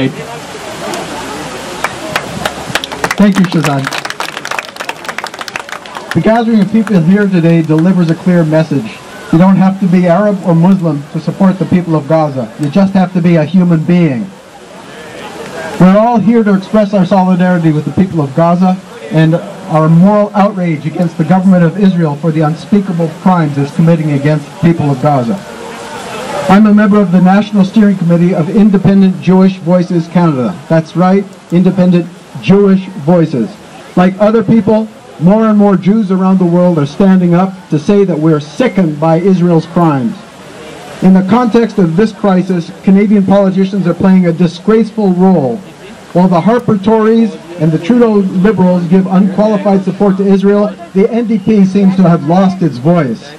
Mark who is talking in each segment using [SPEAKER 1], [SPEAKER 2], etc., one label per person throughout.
[SPEAKER 1] tonight.
[SPEAKER 2] Thank you, Shazad. The gathering of people here today delivers a clear message. You don't have to be Arab or Muslim to support the people of Gaza. You just have to be a human being. We're all here to express our solidarity with the people of Gaza and our moral outrage against the government of Israel for the unspeakable crimes it's committing against the people of Gaza. I'm a member of the National Steering Committee of Independent Jewish Voices Canada. That's right, Independent Jewish Voices. Like other people, more and more Jews around the world are standing up to say that we're sickened by Israel's crimes. In the context of this crisis, Canadian politicians are playing a disgraceful role. While the Harper Tories and the Trudeau Liberals give unqualified support to Israel, the NDP seems to have lost its voice.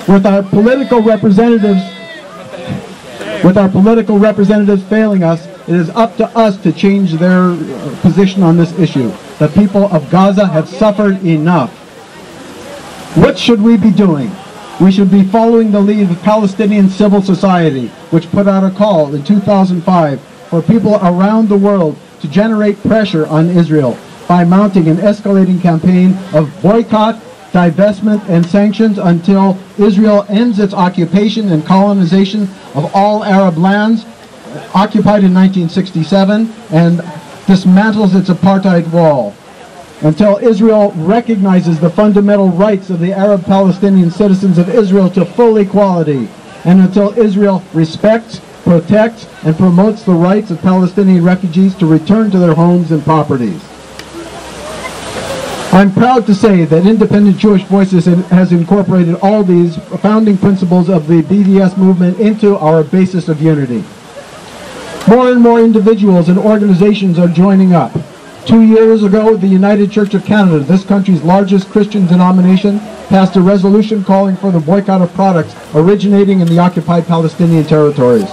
[SPEAKER 2] With our political representatives failing us, it is up to us to change their position on this issue. The people of Gaza have suffered enough. What should we be doing? We should be following the lead of Palestinian civil society, which put out a call in 2005 for people around the world to generate pressure on Israel by mounting an escalating campaign of boycott, divestment, and sanctions until Israel ends its occupation and colonization of all Arab lands occupied in 1967 and dismantles its apartheid wall, until Israel recognizes the fundamental rights of the Arab Palestinian citizens of Israel to full equality, and until Israel respects, protects, and promotes the rights of Palestinian refugees to return to their homes and properties. I'm proud to say that Independent Jewish Voices has incorporated all these founding principles of the BDS movement into our basis of unity. More and more individuals and organizations are joining up. 2 years ago, the United Church of Canada, this country's largest Christian denomination, passed a resolution calling for the boycott of products originating in the occupied Palestinian territories.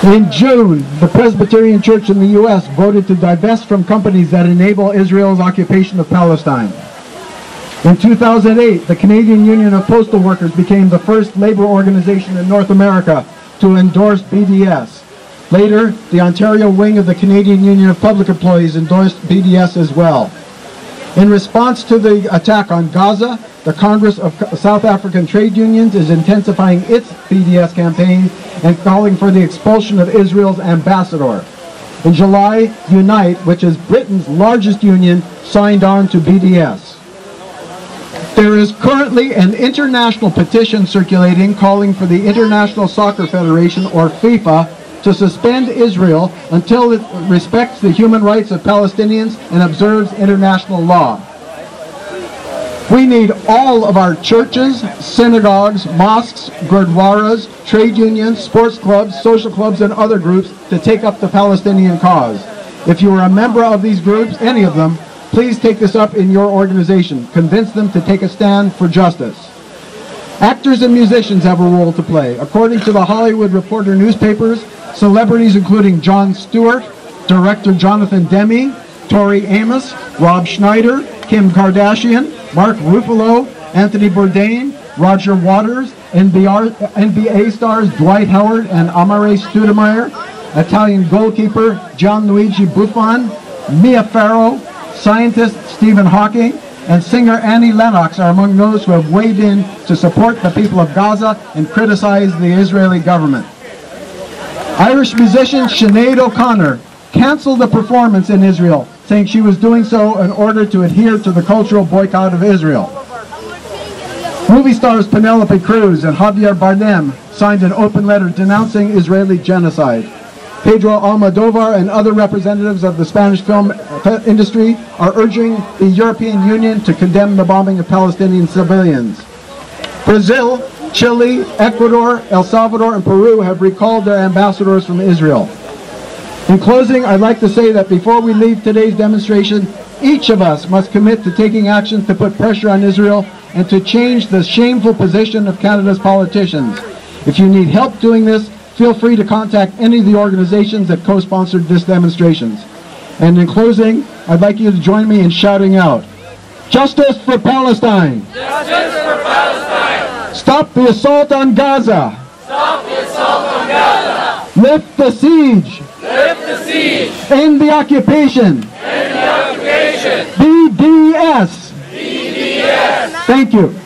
[SPEAKER 2] In June, the Presbyterian Church in the U.S. voted to divest from companies that enable Israel's occupation of Palestine. In 2008, the Canadian Union of Postal Workers became the first labor organization in North America to endorse BDS. Later, the Ontario wing of the Canadian Union of Public Employees endorsed BDS as well. In response to the attack on Gaza, the Congress of South African Trade Unions is intensifying its BDS campaign and calling for the expulsion of Israel's ambassador. In July, Unite, which is Britain's largest union, signed on to BDS. There is currently an international petition circulating calling for the International Soccer Federation, or FIFA, to suspend Israel until it respects the human rights of Palestinians and observes international law. We need all of our churches, synagogues, mosques, gurdwaras, trade unions, sports clubs, social clubs, and other groups to take up the Palestinian cause. If you are a member of these groups, any of them, please take this up in your organization. Convince them to take a stand for justice. Actors and musicians have a role to play. According to the Hollywood Reporter newspapers, celebrities including Jon Stewart, director Jonathan Demme, Tori Amos, Rob Schneider, Kim Kardashian, Mark Ruffalo, Anthony Bourdain, Roger Waters, NBA stars Dwight Howard and Amare Stoudemire, Italian goalkeeper Gianluigi Buffon, Mia Farrow, scientist Stephen Hawking, and singer Annie Lennox are among those who have weighed in to support the people of Gaza and criticize the Israeli government. Irish musician Sinead O'Connor canceled a performance in Israel, saying she was doing so in order to adhere to the cultural boycott of Israel. Movie stars Penelope Cruz and Javier Bardem signed an open letter denouncing Israeli genocide. Pedro Almodovar and other representatives of the Spanish film industry are urging the European Union to condemn the bombing of Palestinian civilians. Brazil, Chile, Ecuador, El Salvador, and Peru have recalled their ambassadors from Israel. In closing, I'd like to say that before we leave today's demonstration, each of us must commit to taking actions to put pressure on Israel and to change the shameful position of Canada's politicians. If you need help doing this, feel free to contact any of the organizations that co-sponsored this demonstrations. And in closing, I'd like you to join me in shouting out, "Justice for Palestine!
[SPEAKER 3] Justice for Palestine!
[SPEAKER 2] Stop the assault on Gaza!
[SPEAKER 3] Stop the assault on Gaza!
[SPEAKER 2] Lift the siege!
[SPEAKER 3] Lift Lift the siege.
[SPEAKER 2] End the occupation.
[SPEAKER 3] End the occupation.
[SPEAKER 2] BDS.
[SPEAKER 3] BDS.
[SPEAKER 2] Thank you.